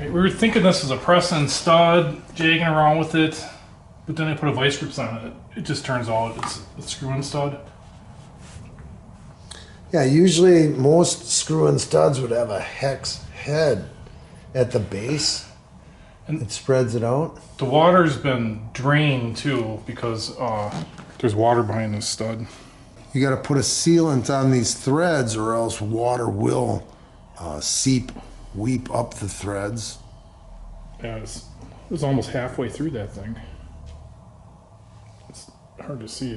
We were thinking this was a press-in stud, jagging around with it, but then I put a vice grips on it. It just turns out it's a screw-in stud. Yeah, usually most screw-in studs would have a hex head at the base, and it spreads it out. The water's been drained too because there's water behind this stud. You got to put a sealant on these threads, or else water will weep up the threads. Yeah, it was almost halfway through that thing. It's hard to see.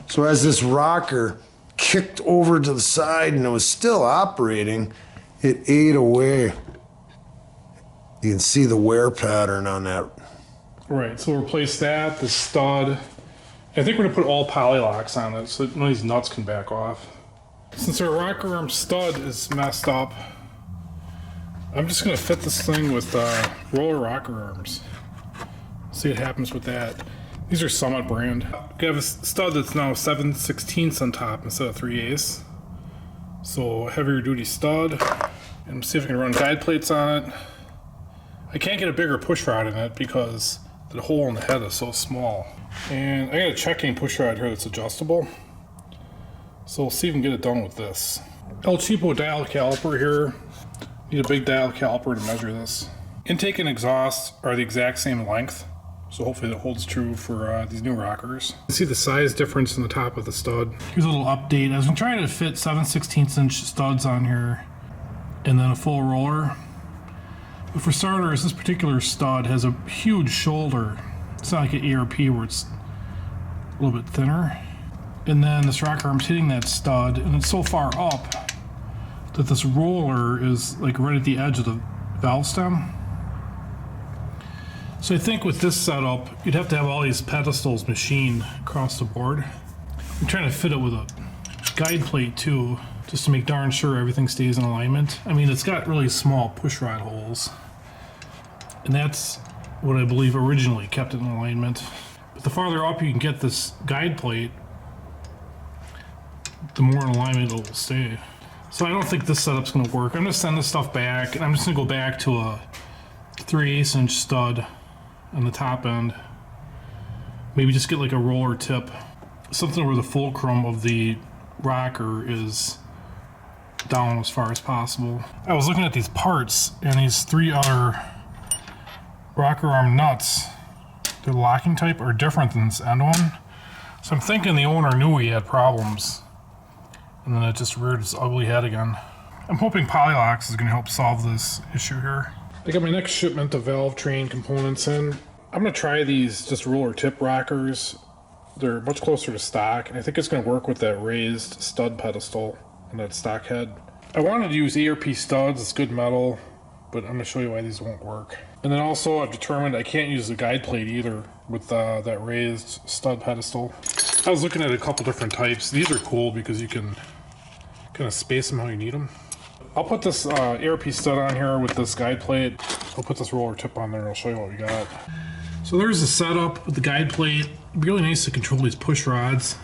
So as this rocker kicked over to the side and it was still operating, it ate away. You can see the wear pattern on that. Right, so we'll replace that, the stud. I think we're gonna put all poly locks on it so that none of these nuts can back off. Since our rocker arm stud is messed up, I'm just gonna fit this thing with roller rocker arms. See what happens with that. These are Summit brand. We have a stud that's now 7/16 on top instead of 3/8. So heavier duty stud. And see if I can run guide plates on it. I can't get a bigger push rod in it because the hole in the head is so small. And I got a checking push rod here that's adjustable. So we'll see if we can get it done with this. El Cheapo dial caliper here. Need a big dial caliper to measure this. Intake and exhaust are the exact same length. So hopefully that holds true for these new rockers. You see the size difference in the top of the stud. Here's a little update. I was trying to fit 7/16 inch studs on here and then a full roller. But for starters, this particular stud has a huge shoulder. It's not like an ARP where it's a little bit thinner. And then this rocker arm's hitting that stud, and it's so far up that this roller is like right at the edge of the valve stem. So I think with this setup, you'd have to have all these pedestals machined across the board. I'm trying to fit it with a guide plate too, just to make darn sure everything stays in alignment. I mean, it's got really small push rod holes, and that's what I believe originally kept it in alignment. But the farther up you can get this guide plate, the more in alignment it will stay. So I don't think this setup's gonna work. I'm gonna send this stuff back, and I'm just gonna go back to a 3/8 inch stud on the top end. Maybe just get like a roller tip, something where the fulcrum of the rocker is down as far as possible. I was looking at these parts, and these 3 other rocker arm nuts, the locking type, are different than this end one. So I'm thinking the owner knew he had problems, and then it just reared its ugly head again. I'm hoping Polylocks is going to help solve this issue here. I got my next shipment of Valvetrain components in. I'm going to try these just roller tip rockers. They're much closer to stock, and I think it's going to work with that raised stud pedestal and that stock head. I wanted to use ARP studs, it's good metal, but I'm going to show you why these won't work. And then also I've determined I can't use the guide plate either with that raised stud pedestal. I was looking at a couple different types. These are cool because you can kind of space them how you need them. I'll put this ARP stud on here with this guide plate. I'll put this roller tip on there and I'll show you what we got. So there's the setup with the guide plate. It'd be really nice to control these push rods.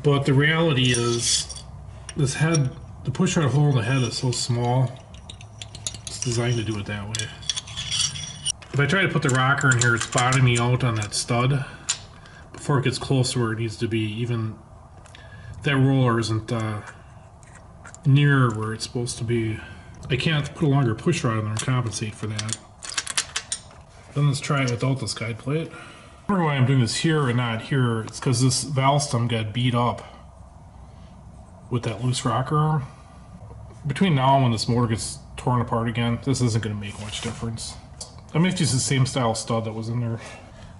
But the reality is, this head, the push rod hole in the head is so small, it's designed to do it that way. If I try to put the rocker in here, it's bottoming out on that stud before it gets close to where it needs to be. Even that roller isn't near where it's supposed to be. I can't put a longer push rod in there and compensate for that. Then let's try it without this guide plate. I wonder why I'm doing this here and not here. It's because this valve stem got beat up with that loose rocker arm. Between now and when this motor gets torn apart again, this isn't going to make much difference. I may have to use the same style stud that was in there.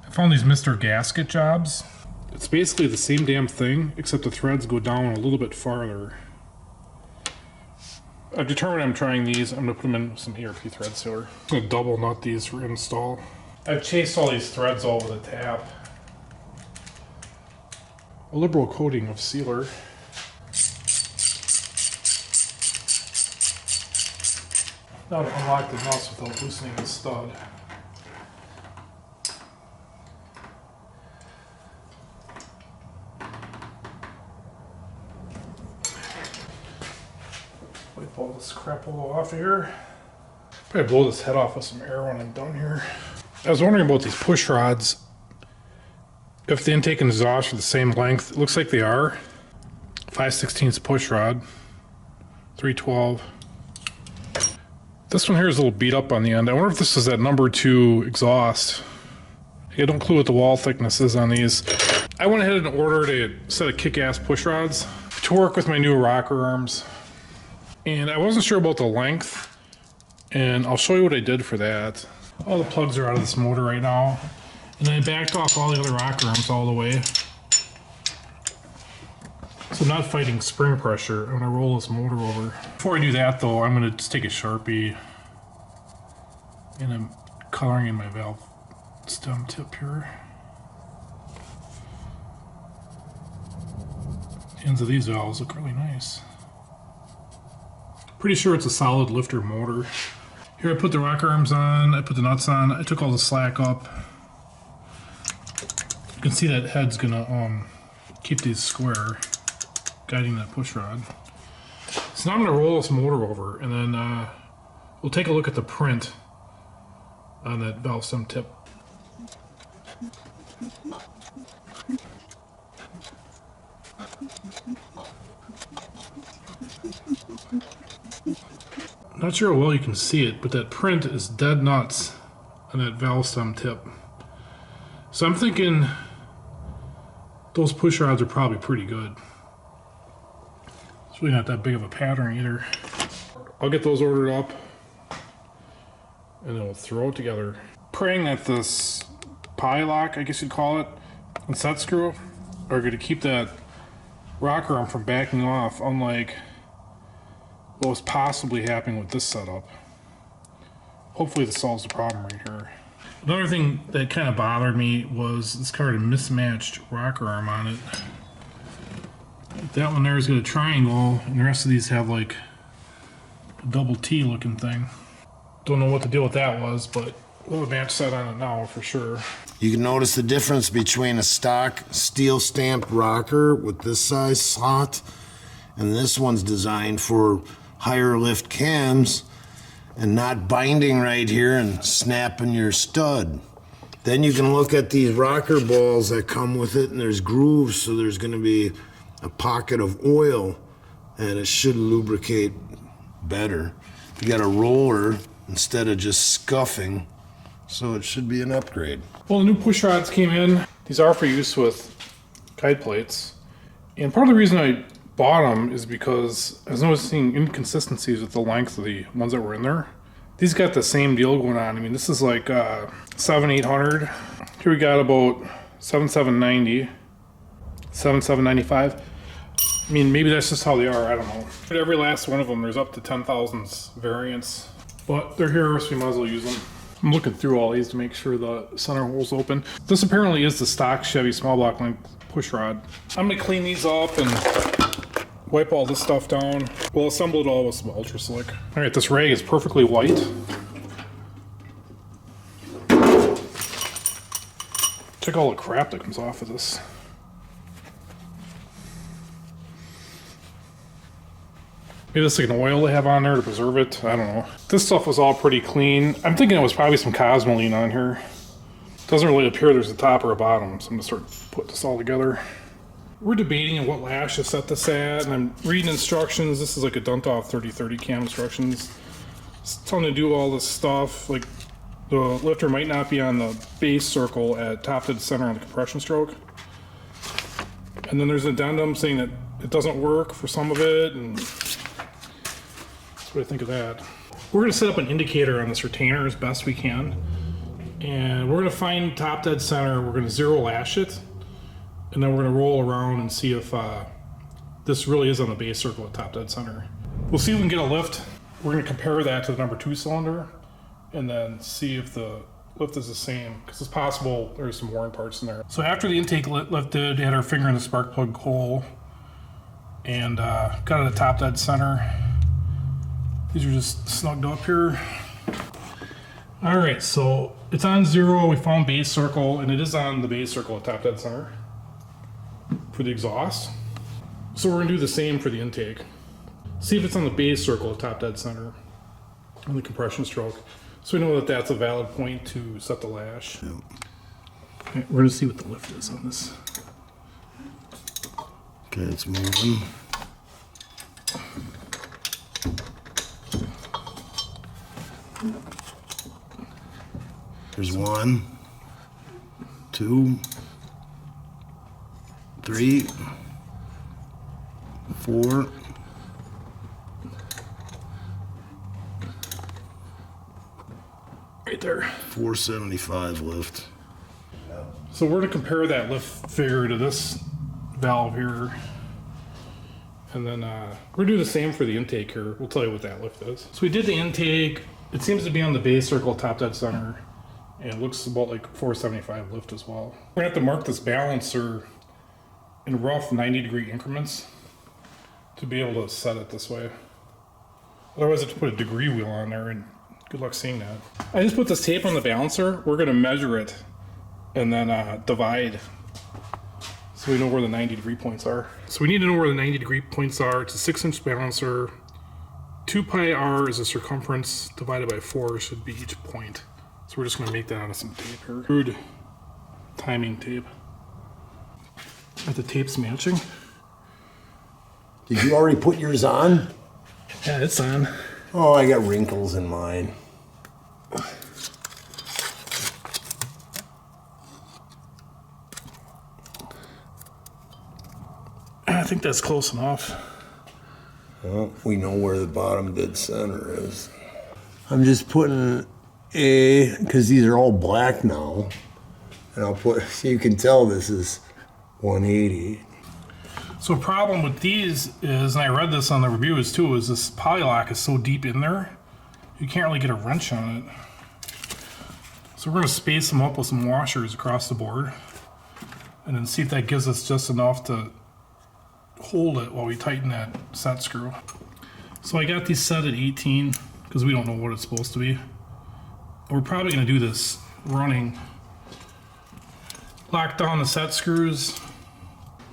I found these Mr. Gasket jobs. It's basically the same damn thing, except the threads go down a little bit farther. I've determined I'm trying these. I'm going to put them in some ARP thread sealer. I'm going to double nut these for install. I've chased all these threads all over the tap. A liberal coating of sealer. Now to unlock the nuts without loosening the stud. Wipe all this crap all off here. Probably blow this head off with some air when I'm done here. I was wondering about these push rods. If the intake and exhaust are the same length, it looks like they are. 5/16 push rod, 312. This one here is a little beat up on the end. I wonder if this is that number 2 exhaust. I don't clue what the wall thickness is on these. I went ahead and ordered a set of kick-ass push rods to work with my new rocker arms. And I wasn't sure about the length, and I'll show you what I did for that. All the plugs are out of this motor right now. And then I backed off all the other rocker arms all the way. So I'm not fighting spring pressure. I'm gonna roll this motor over. Before I do that though, I'm gonna just take a Sharpie and I'm coloring in my valve stem tip here. The ends of these valves look really nice. Pretty sure it's a solid lifter motor. Here I put the rocker arms on, I put the nuts on, I took all the slack up. You can see that head's gonna keep these square, guiding that push rod. So now I'm gonna roll this motor over and then we'll take a look at the print on that valve stem tip. Not sure how well you can see it, but that print is dead nuts on that valve stem tip. So I'm thinking those push rods are probably pretty good. It's really not that big of a pattern either. I'll get those ordered up and then we'll throw it together. Praying that this pie lock, I guess you'd call it, and set screw are going to keep that rocker arm from backing off, unlike what was possibly happening with this setup. Hopefully this solves the problem right here. Another thing that kind of bothered me was this car had a mismatched rocker arm on it. That one there is got a triangle, and the rest of these have like a double T looking thing. Don't know what the deal with that was, but we'll have a match set on it now for sure. You can notice the difference between a stock steel stamped rocker with this size slot and this one's designed for higher lift cams and not binding right here and snapping your stud. Then you can look at these rocker balls that come with it, and there's grooves, so there's going to be a pocket of oil and it should lubricate better. You got a roller instead of just scuffing, so it should be an upgrade. Well, the new push rods came in. These are for use with guide plates. And part of the reason I bought them is because I was noticing inconsistencies with the length of the ones that were in there. These got the same deal going on. I mean, this is like 7,800. Here we got about 7,790, 7,795. I mean, maybe that's just how they are. I don't know. But every last one of them, there's up to 10,000 variants. But they're here, so we might as well use them. I'm looking through all these to make sure the center hole's open. This apparently is the stock Chevy small block length push rod. I'm gonna clean these up and wipe all this stuff down. We'll assemble it all with some Ultra Slick. All right, this rag is perfectly white. Check all the crap that comes off of this. Maybe this is like an oil they have on there to preserve it. I don't know. This stuff was all pretty clean. I'm thinking it was probably some Cosmoline on here. Doesn't really appear there's a top or a bottom, so I'm gonna start putting this all together. We're debating on what lash to set this at, and I'm reading instructions. This is like a Duntoff 3030 cam instructions. It's telling to do all this stuff. Like the lifter might not be on the base circle at top to the center on the compression stroke. And then there's an addendum saying that it doesn't work for some of it, and what do I think of that? We're going to set up an indicator on this retainer as best we can, and we're going to find top dead center. We're going to zero lash it, and then we're going to roll around and see if this really is on the base circle at top dead center. We'll see if we can get a lift. We're going to compare that to the number 2 cylinder and then see if the lift is the same, because it's possible there's some worn parts in there. So after the intake lifted, had our finger in the spark plug hole and got it at top dead center. These are just snugged up here. All right, so it's on 0. We found base circle, and it is on the base circle at top dead center for the exhaust. So we're gonna do the same for the intake. See if it's on the base circle, top dead center, on the compression stroke. So we know that that's a valid point to set the lash. Yep. Okay, we're gonna see what the lift is on this. Okay, it's moving. There's 1, 2, 3, 4. Right there. 475 lift. So we're gonna compare that lift figure to this valve here. And then we're gonna do the same for the intake here. We'll tell you what that lift is. So we did the intake. It seems to be on the base circle, top dead center. And it looks about like 475 lift as well. We're gonna have to mark this balancer in rough 90-degree increments to be able to set it this way. Otherwise I have to put a degree wheel on there, and good luck seeing that. I just put this tape on the balancer. We're gonna measure it and then divide so we know where the 90-degree points are. So we need to know where the 90-degree points are. It's a 6-inch balancer. 2 pi r is the circumference, divided by 4 should be each point. So we're just gonna make that out of some tape here. Crude timing tape. Are the tapes matching? Did you already put yours on? Yeah, it's on. Oh, I got wrinkles in mine. I think that's close enough. Well, we know where the bottom dead center is. I'm just putting a, because these are all black now, and I'll put, so you can tell this is 180. So a problem with these is, and I read this on the reviews too, is this polylock is so deep in there, you can't really get a wrench on it. So we're gonna space them up with some washers across the board, and then see if that gives us just enough to hold it while we tighten that set screw. So I got these set at 18 because we don't know what it's supposed to be. We're probably gonna do this running. Lock down the set screws.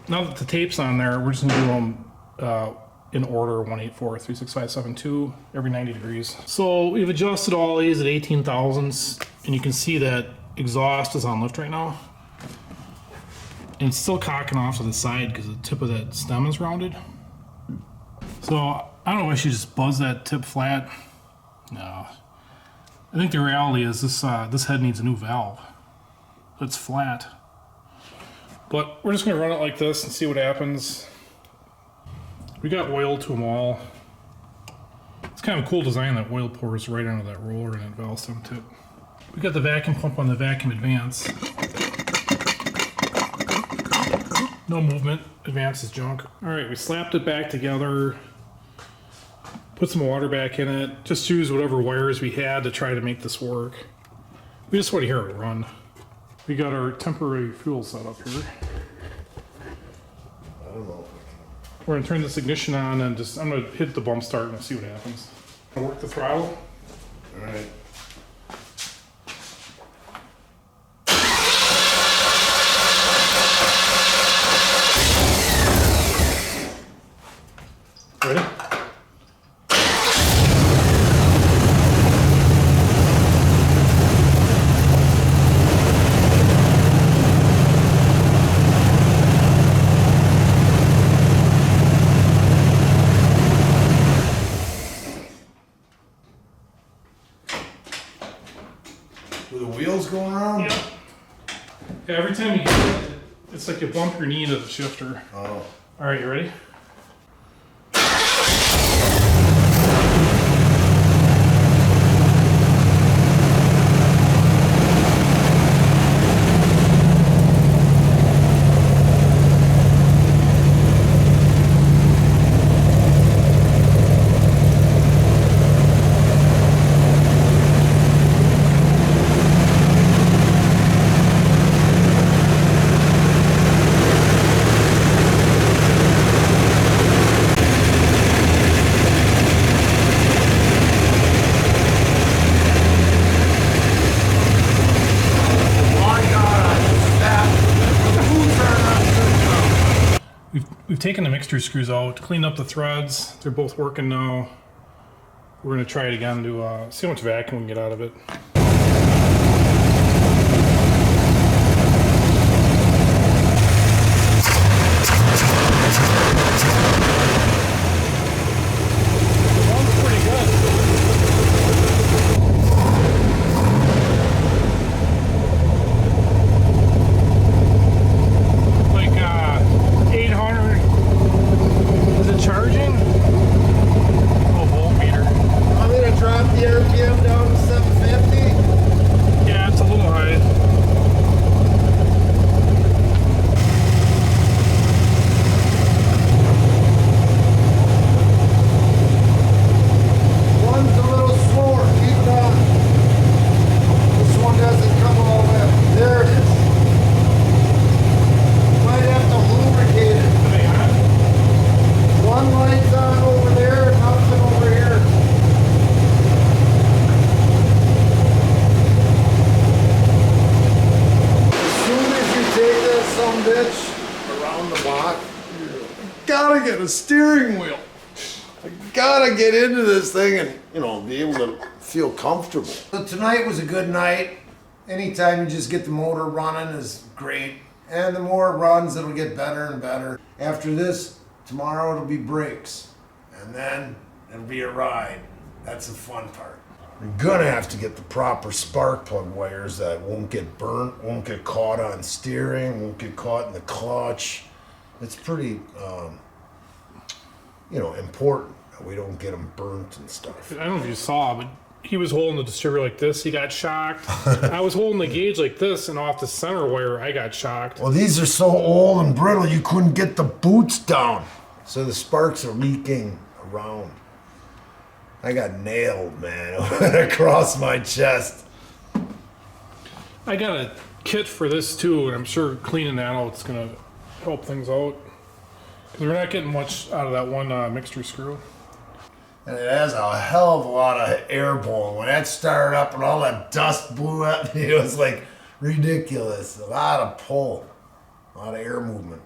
Now that the tape's on there, we're just gonna do them in order, 184, 365, 72, every 90 degrees. So we've adjusted all these at 18 thousandths, and you can see that exhaust is on lift right now. And it's still cocking off to the side because the tip of that stem is rounded. So I don't know if I should just buzz that tip flat. No. I think the reality is this head needs a new valve. It's flat. But we're just gonna run it like this and see what happens. We got oil to them all. It's kind of a cool design that oil pours right onto that roller and that valve stem tip. We got the vacuum pump on the vacuum advance. No movement, advance is junk. All right, we slapped it back together, put some water back in it, just use whatever wires we had to try to make this work. We just want to hear it run. We got our temporary fuel set up here. I don't know. We're gonna turn this ignition on and just, I'm gonna hit the bump start and see what happens. Work the throttle. All right. Ready? Were the wheels going around? Yeah. Yeah, every time you hit it, it's like you bump your knee into the shifter. Oh. All right, you ready? taken the mixture screws out, cleaned up the threads. They're both working now. We're gonna try it again to see how much vacuum we can get out of it. Gotta get a steering wheel. I gotta get into this thing and, you know, be able to feel comfortable. So tonight was a good night. Anytime you just get the motor running is great. And the more it runs, it'll get better and better. After this, tomorrow it'll be brakes. And then it'll be a ride. That's the fun part. You're gonna have to get the proper spark plug wires that won't get burnt, won't get caught on steering, won't get caught in the clutch. It's pretty, you know, important that we don't get them burnt and stuff. I don't know if you saw, but he was holding the distributor like this. He got shocked. I was holding the gauge like this, and off the center wire, I got shocked. Well, these are so old and brittle, you couldn't get the boots down. So the sparks are leaking around. I got nailed, man, across my chest. I got a kit for this too, and I'm sure cleaning that out is gonna help things out. Because we're not getting much out of that one mixture screw. And it has a hell of a lot of air blowing. When that started up and all that dust blew at me, it was like ridiculous. A lot of pull, a lot of air movement.